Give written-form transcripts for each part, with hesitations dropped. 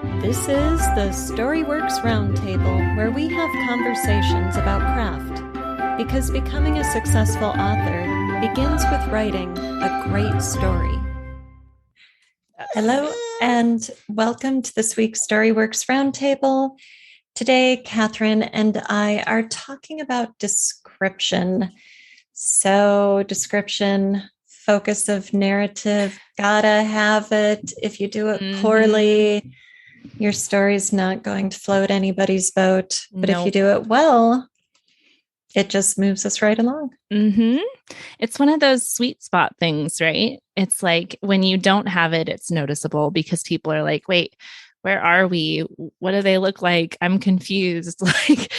This is the Storyworks Roundtable, where we have conversations about craft, because becoming a successful author begins with writing a great story. Hello, and welcome to this week's Storyworks Roundtable. Today, Kathryn and I are talking about description. So, description, focus of narrative, gotta have it. If you do it poorly, your story's not going to float anybody's boat. But if you do it well, it just moves us right along. It's one of those sweet spot things, right? It's like when you don't have it, it's noticeable because people are like, wait, where are we? What do they look like? I'm confused. Like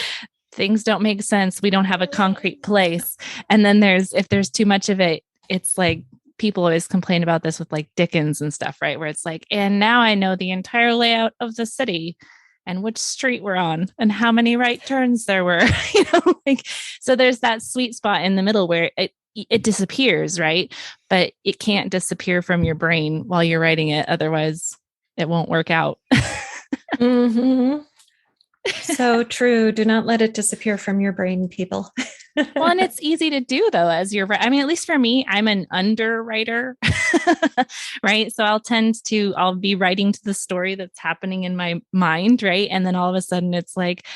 things don't make sense. We don't have a concrete place. And then if there's too much of it, it's like people always complain about this with like Dickens and stuff, right? Where it's like, and now I know the entire layout of the city and which street we're on and how many right turns there were, so there's that sweet spot in the middle where it disappears, right? But it can't disappear from your brain while you're writing it. Otherwise it won't work out. So true. Do not let it disappear from your brain, people. Well, and it's easy to do though, as you're, I mean, at least for me, I'm an underwriter, right? So I'll be writing to the story that's happening in my mind, right? And then all of a sudden it's like,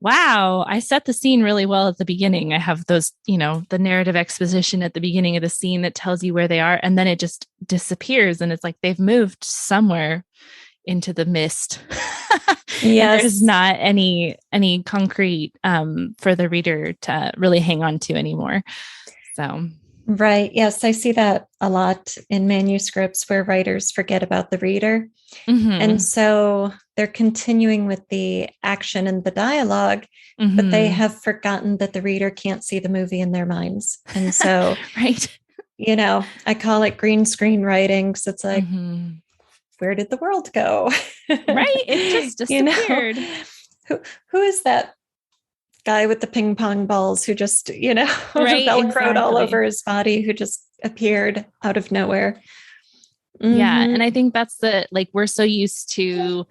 wow, I set the scene really well at the beginning. I have those, the narrative exposition at the beginning of the scene that tells you where they are. And then it just disappears. And it's like they've moved somewhere into the mist. Yes. There's not any concrete for the reader to really hang on to anymore. So right. Yes, I see that a lot in manuscripts where writers forget about the reader. And so they're continuing with the action and the dialogue, but they have forgotten that the reader can't see the movie in their minds. And so, right. I call it green screen writing because it's like, where did the world go? Right. It just disappeared. Who is that guy with the ping pong balls who just, right, Velcroed all over his body, who just appeared out of nowhere? Yeah. And I think that's we're so used to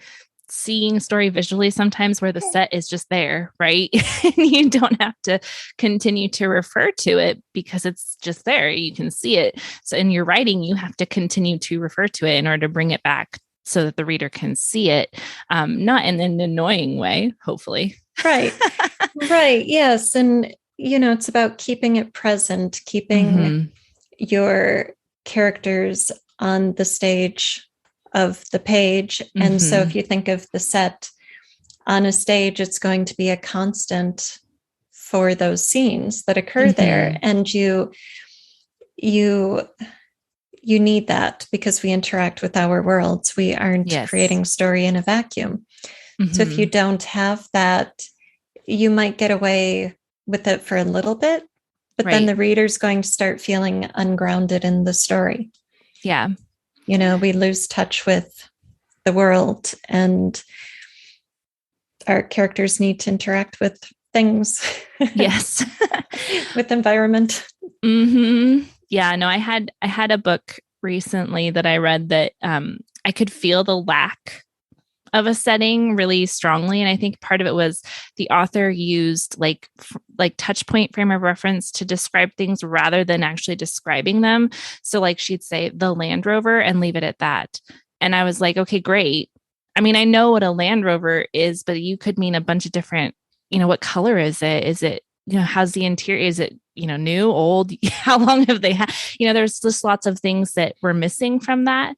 seeing story visually sometimes where the set is just there, right? And you don't have to continue to refer to it because it's just there. You can see it. So in your writing, you have to continue to refer to it in order to bring it back so that the reader can see it, not in an annoying way, hopefully. Right. Right. Yes. And, it's about keeping it present, keeping your characters on the stage of the page. And so if you think of the set on a stage, it's going to be a constant for those scenes that occur there. And you need that because we interact with our worlds. We aren't creating story in a vacuum. So if you don't have that, you might get away with it for a little bit, but then the reader's going to start feeling ungrounded in the story. Yeah. We lose touch with the world, and our characters need to interact with things. Yes. With environment. Yeah, no, I had a book recently that I read that I could feel the lack of a setting really strongly. And I think part of it was the author used like touch point frame of reference to describe things rather than actually describing them. So like she'd say the Land Rover and leave it at that. And I was like, okay, great. I mean, I know what a Land Rover is, but you could mean a bunch of different, what color is it? Is it, how's the interior? Is it, new, old? How long have they had? There's just lots of things that were missing from that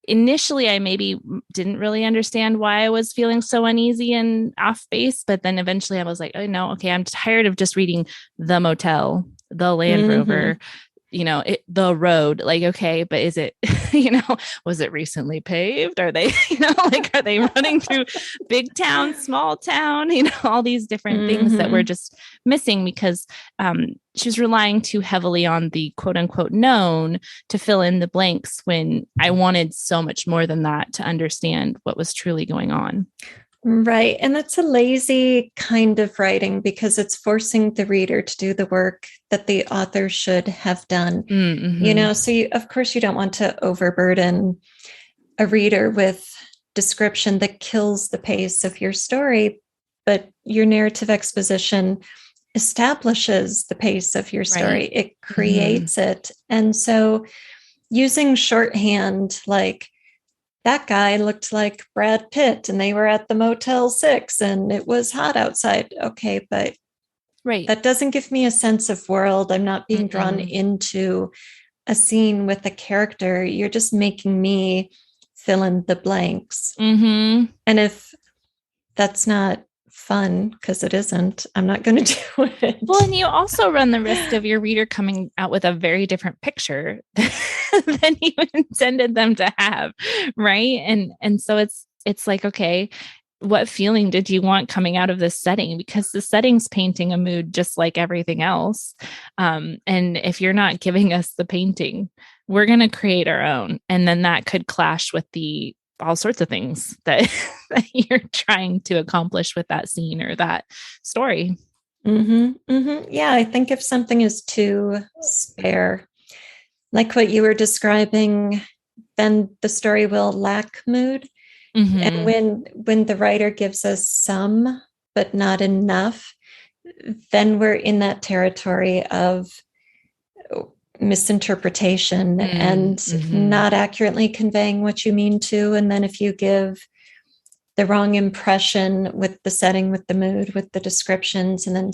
initially I maybe didn't really understand why I was feeling so uneasy and off base. But then eventually I was like, oh no, okay, I'm tired of just reading the motel, the Land Rover, the road. Like, okay, but is it, was it recently paved? Are they, are they running through big town, small town, all these different things that were just missing because she was relying too heavily on the quote unquote known to fill in the blanks when I wanted so much more than that to understand what was truly going on. Right. And that's a lazy kind of writing because it's forcing the reader to do the work that the author should have done. So of course you don't want to overburden a reader with description that kills the pace of your story, but your narrative exposition establishes the pace of your story. Right. It creates it. And so using shorthand, like that guy looked like Brad Pitt and they were at the Motel 6 and it was hot outside. Okay, but that doesn't give me a sense of world. I'm not being drawn into a scene with a character. You're just making me fill in the blanks. And if that's not fun, because it isn't, I'm not going to do it. Well, and you also run the risk of your reader coming out with a very different picture than you intended them to have, right? And so it's like, okay, what feeling did you want coming out of this setting? Because the setting's painting a mood just like everything else. And if you're not giving us the painting, we're going to create our own. And then that could clash with all sorts of things that you're trying to accomplish with that scene or that story. Yeah, I think if something is too spare, like what you were describing, then the story will lack mood. And when the writer gives us some, but not enough, then we're in that territory of misinterpretation and not accurately conveying what you mean to. And then if you give the wrong impression with the setting, with the mood, with the descriptions, and then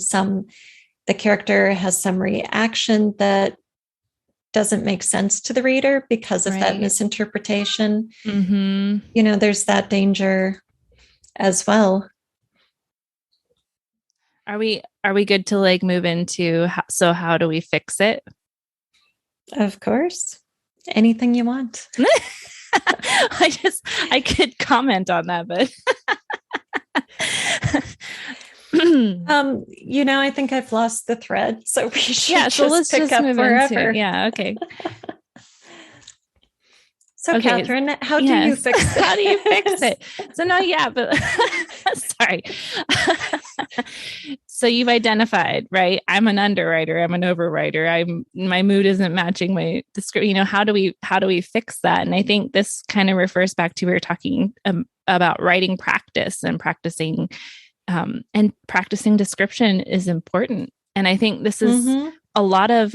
the character has some reaction that doesn't make sense to the reader because of that misinterpretation. There's that danger as well. Are we good to like move into how do we fix it? Of course. Anything you want. I could comment on that, but I think I've lost the thread, so we should so let's pick just up move wherever. Okay. So okay. Kathryn, how do you fix it? How do you fix it? So no, but sorry. So you've identified, right? I'm an underwriter. I'm an overwriter. My mood isn't matching my description. How do we fix that? And I think this kind of refers back to we were talking about writing practice and practicing description is important. And I think this is a lot of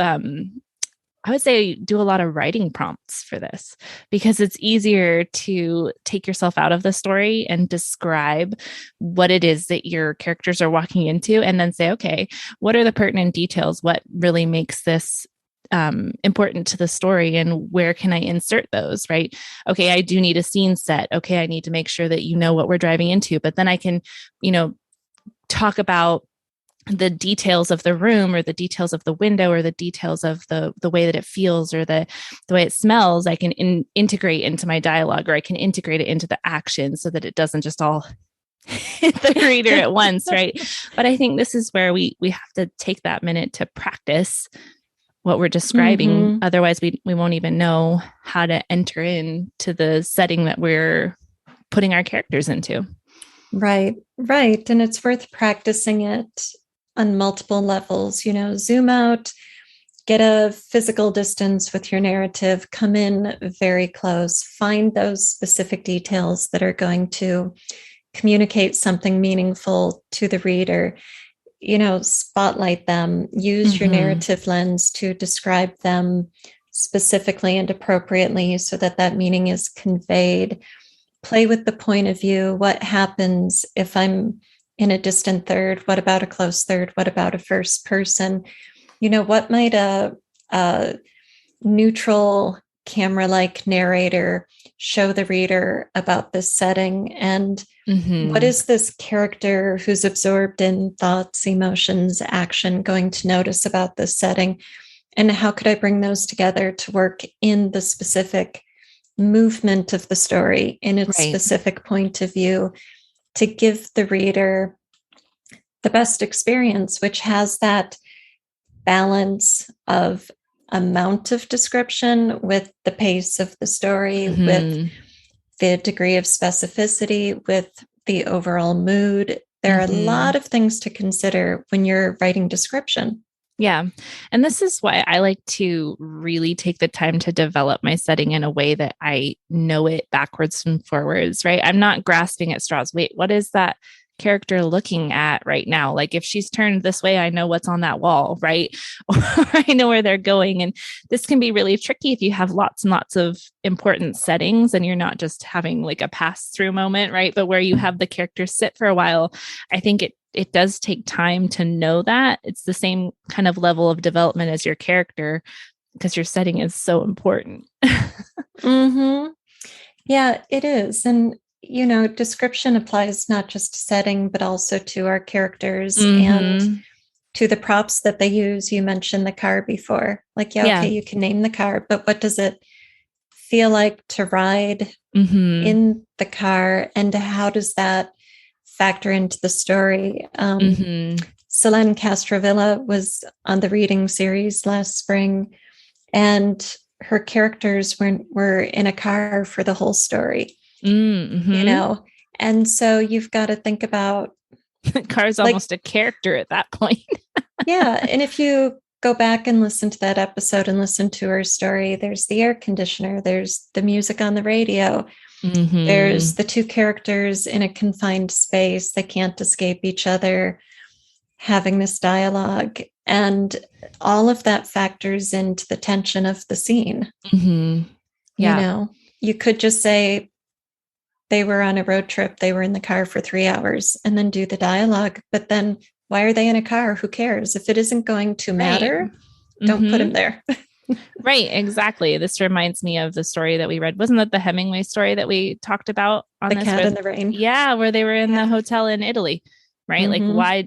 I would say do a lot of writing prompts for this because it's easier to take yourself out of the story and describe what it is that your characters are walking into and then say, okay, what are the pertinent details? What really makes this important to the story and where can I insert those, right? Okay, I do need a scene set. Okay, I need to make sure that you know what we're driving into, but then I can, talk about the details of the room or the details of the window or the details of the way that it feels or the way it smells. I can integrate into my dialogue or I can integrate it into the action so that it doesn't just all hit the reader at once, right? But I think this is where we have to take that minute to practice what we're describing. Otherwise, we won't even know how to enter into the setting that we're putting our characters into. Right. And it's worth practicing it on multiple levels, zoom out, get a physical distance with your narrative, come in very close, find those specific details that are going to communicate something meaningful to the reader, spotlight them, use your narrative lens to describe them specifically and appropriately so that meaning is conveyed. Play with the point of view. What happens if I'm in a distant third? What about a close third? What about a first person? What might a neutral camera-like narrator show the reader about this setting? And what is this character who's absorbed in thoughts, emotions, action going to notice about this setting? And how could I bring those together to work in the specific movement of the story, in its specific point of view, to give the reader the best experience, which has that balance of amount of description with the pace of the story, with the degree of specificity, with the overall mood. There are a lot of things to consider when you're writing description. Yeah. And this is why I like to really take the time to develop my setting in a way that I know it backwards and forwards, right? I'm not grasping at straws. Wait, what is that character looking at right now? Like if she's turned this way, I know what's on that wall, right? Or I know where they're going. And this can be really tricky if you have lots and lots of important settings and you're not just having like a pass through moment, right? But where you have the character sit for a while, I think it does take time to know that. It's the same kind of level of development as your character because your setting is so important. Mm-hmm. Yeah, it is. And, description applies not just to setting, but also to our characters and to the props that they use. You mentioned the car before. Like, yeah, okay, you can name the car, but what does it feel like to ride in the car? And how does that factor into the story? Selene Castrovilla was on the reading series last spring, and her characters were in a car for the whole story, and so you've got to think about the car's almost a character at that point. Yeah. And if you go back and listen to that episode and listen to her story, there's the air conditioner, there's the music on the radio, there's the two characters in a confined space. They can't escape each other, having this dialogue. And all of that factors into the tension of the scene. Yeah. You could just say they were on a road trip, they were in the car for 3 hours, and then do the dialogue. But then why are they in a car? Who cares? If it isn't going to matter, don't put them there. Right, exactly. This reminds me of the story that we read. Wasn't that the Hemingway story that we talked about on The this? Cat in the Rain. Yeah, where they were in the hotel in Italy, right? Like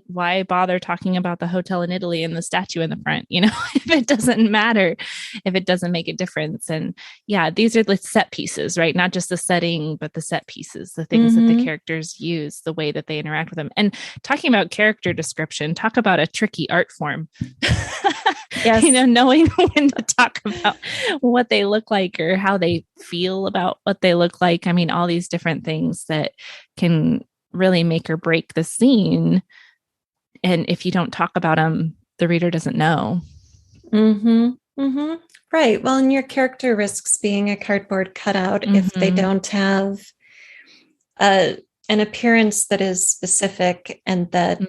why bother talking about the hotel in Italy and the statue in the front, if it doesn't matter, if it doesn't make a difference. And yeah, these are the set pieces, right? Not just the setting, but the set pieces, the things that the characters use, the way that they interact with them. And talking about character description, talk about a tricky art form. Yes. Knowing when to talk about what they look like or how they feel about what they look like. I mean, all these different things that can really make or break the scene. And if you don't talk about them, the reader doesn't know. Right. Well, and your character risks being a cardboard cutout if they don't have an appearance that is specific and that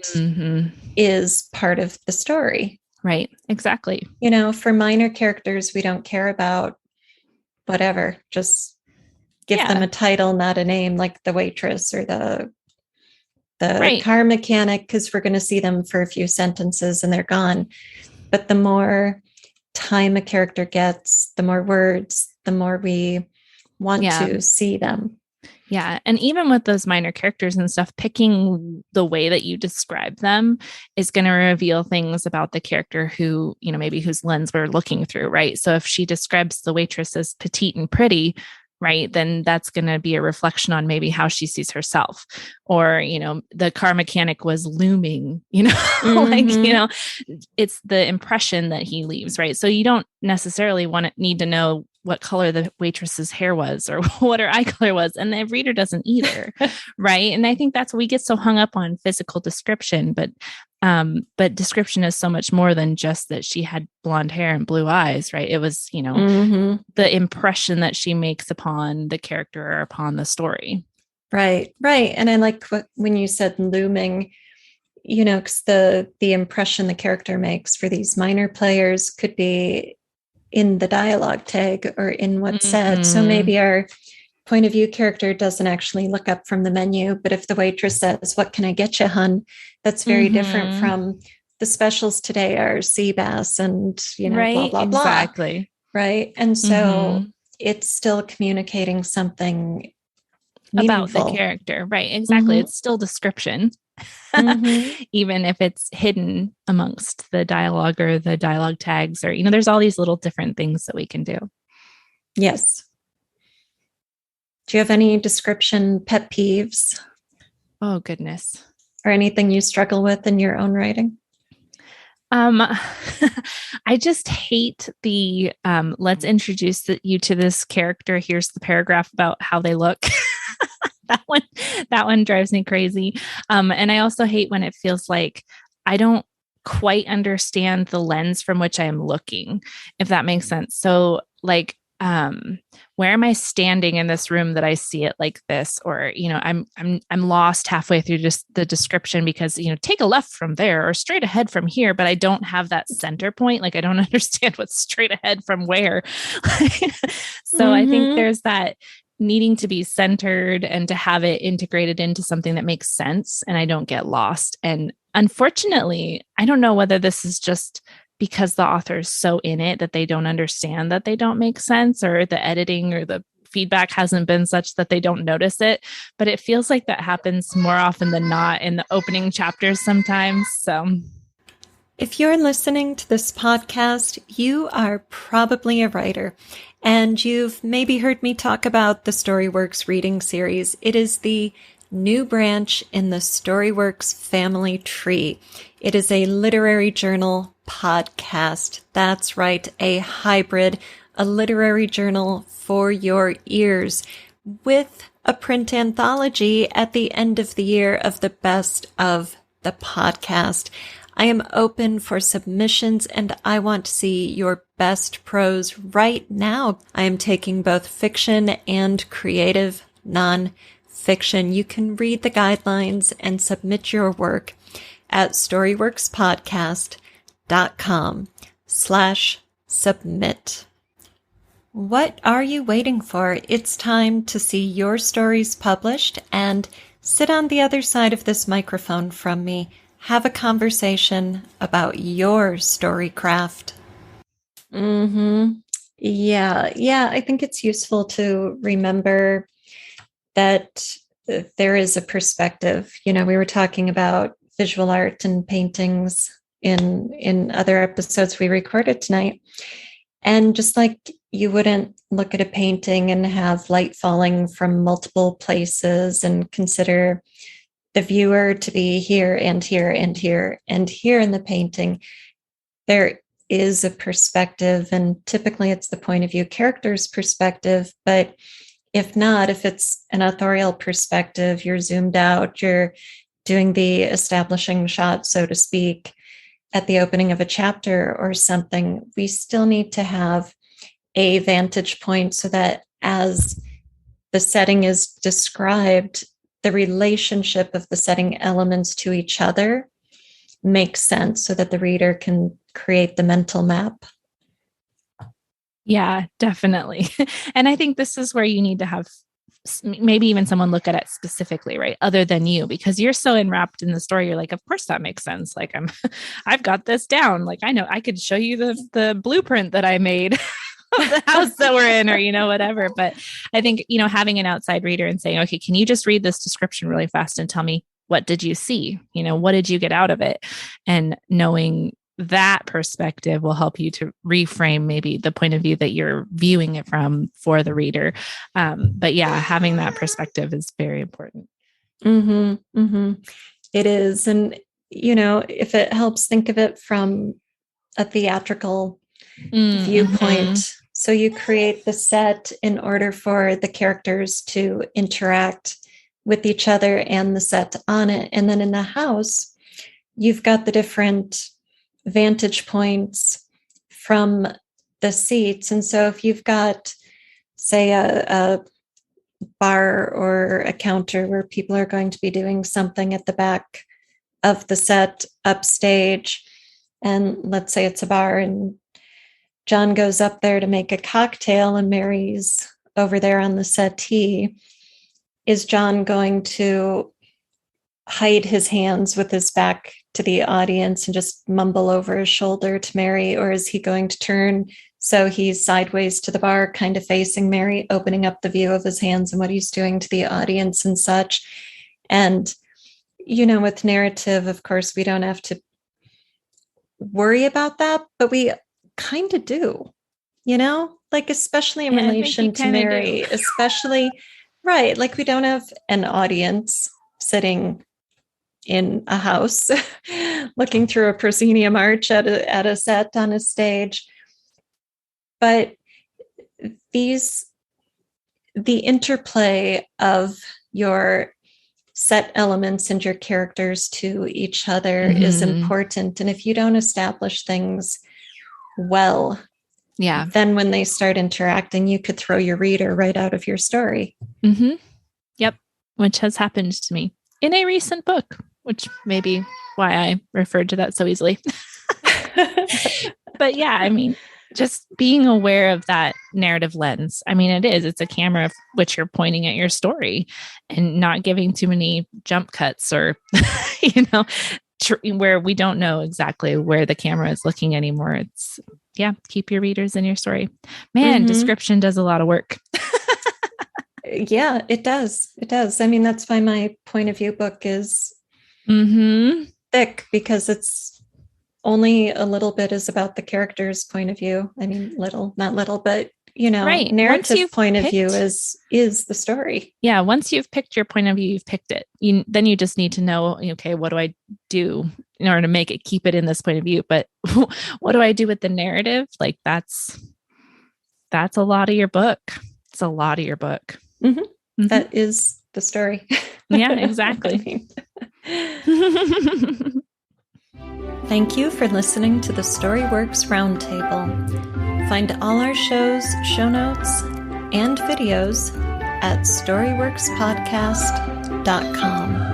is part of the story. Right. Exactly. For minor characters, we don't care about whatever. Just give them a title, not a name, like the waitress or the car mechanic, because we're going to see them for a few sentences and they're gone. But the more time a character gets, the more words, the more we want to see them. Yeah. And even with those minor characters and stuff, picking the way that you describe them is going to reveal things about the character who, maybe whose lens we're looking through, right? So if she describes the waitress as petite and pretty, right, then that's going to be a reflection on maybe how she sees herself. Or, the car mechanic was looming, it's the impression that he leaves, right? So you don't necessarily need to know what color the waitress's hair was or what her eye color was. And the reader doesn't either. Right. And I think that's what we get so hung up on, physical description, but description is so much more than just that she had blonde hair and blue eyes, right? It was, the impression that she makes upon the character or upon the story. Right. Right. And I like when you said looming, because the impression the character makes for these minor players could be in the dialogue tag or in what's said. So maybe our point of view character doesn't actually look up from the menu, but if the waitress says, "What can I get you, hun?" that's very different from the specials today are sea bass and, blah, blah, blah. Exactly. Right. And so it's still communicating something meaningful about the character. Right. Exactly. It's still description. Even if it's hidden amongst the dialogue or the dialogue tags or, there's all these little different things that we can do. Yes. Do you have any description pet peeves? Oh, goodness. Or anything you struggle with in your own writing? I just hate the, let's introduce you to this character. Here's the paragraph about how they look. That one drives me crazy. And I also hate when it feels like I don't quite understand the lens from which I am looking, if that makes sense. So like, where am I standing in this room that I see it like this? Or, I'm lost halfway through just the description because, take a left from there or straight ahead from here, but I don't have that center point. Like I don't understand what's straight ahead from where. So I think there's that needing to be centered and to have it integrated into something that makes sense and I don't get lost. And unfortunately, I don't know whether this is just because the author is so in it that they don't understand that they don't make sense, or the editing or the feedback hasn't been such that they don't notice it. But it feels like that happens more often than not in the opening chapters sometimes. So if you're listening to this podcast, you are probably a writer, and you've maybe heard me talk about the StoryWorks reading series. It is the new branch in the StoryWorks family tree. It is a literary journal podcast. That's right, a hybrid, a literary journal for your ears, with a print anthology at the end of the year of the best of the podcast. I am open for submissions and I want to see your best prose right now. I am taking both fiction and creative non-fiction. You can read the guidelines and submit your work at storyworkspodcast.com/submit. What are you waiting for? It's time to see your stories published and sit on the other side of this microphone from me. Have a conversation about your storycraft. Yeah, I think it's useful to remember that there is a perspective. We were talking about visual art and paintings in other episodes we recorded tonight. And just like you wouldn't look at a painting and have light falling from multiple places and consider the viewer to be here and here and here and here in the painting, there is a perspective, and typically it's the point of view character's perspective. But if not, if it's an authorial perspective, you're zoomed out, you're doing the establishing shot, so to speak, at the opening of a chapter or something, we still need to have a vantage point so that as the setting is described, the relationship of the setting elements to each other makes sense so that the reader can create the mental map. Yeah, definitely. And I think this is where you need to have maybe even someone look at it specifically, right? Other than you, because you're so enwrapped in the story. You're like, of course that makes sense. Like I've got this down. Like I know I could show you the blueprint that I made of the house that we're in, or, whatever. But I think, having an outside reader and saying, okay, can you just read this description really fast and tell me, what did you see? What did you get out of it? And knowing that perspective will help you to reframe maybe the point of view that you're viewing it from for the reader. But yeah, having that perspective is very important. It is. And, if it helps, think of it from a theatrical viewpoint. So you create the set in order for the characters to interact with each other and the set on it. And then in the house, you've got the different vantage points from the seats. And so if you've got, say, a bar or a counter where people are going to be doing something at the back of the set upstage, and let's say it's a bar and John goes up there to make a cocktail and Mary's over there on the settee, is John going to hide his hands with his back to the audience and just mumble over his shoulder to Mary? Or is he going to turn so he's sideways to the bar, kind of facing Mary, opening up the view of his hands and what he's doing to the audience and such? And, with narrative, of course, we don't have to worry about that, but we kind of do, like, especially in relation to Mary, especially, right? Like, we don't have an audience sitting in a house looking through a proscenium arch at a set on a stage. But the interplay of your set elements and your characters to each other is important. And if you don't establish things well, then when they start interacting, you could throw your reader right out of your story. Yep. Which has happened to me in a recent book, which may be why I referred to that so easily. But yeah, I mean, just being aware of that narrative lens. I mean, it's a camera which you're pointing at your story, and not giving too many jump cuts or, where we don't know exactly where the camera is looking anymore. It's, keep your readers in your story. Man, description does a lot of work. Yeah, it does. It does. I mean, that's why my point of view book is thick, because it's only a little bit is about the character's point of view. I mean, not little, but narrative point of view is the story. Yeah. Once you've picked your point of view, you've picked it. Then you just need to know, okay, what do I do in order to keep it in this point of view? But what do I do with the narrative? Like that's a lot of your book. It's a lot of your book. That is the story. Yeah, exactly. Thank you for listening to the StoryWorks Roundtable. Find all our shows, show notes, and videos at storyworkspodcast.com.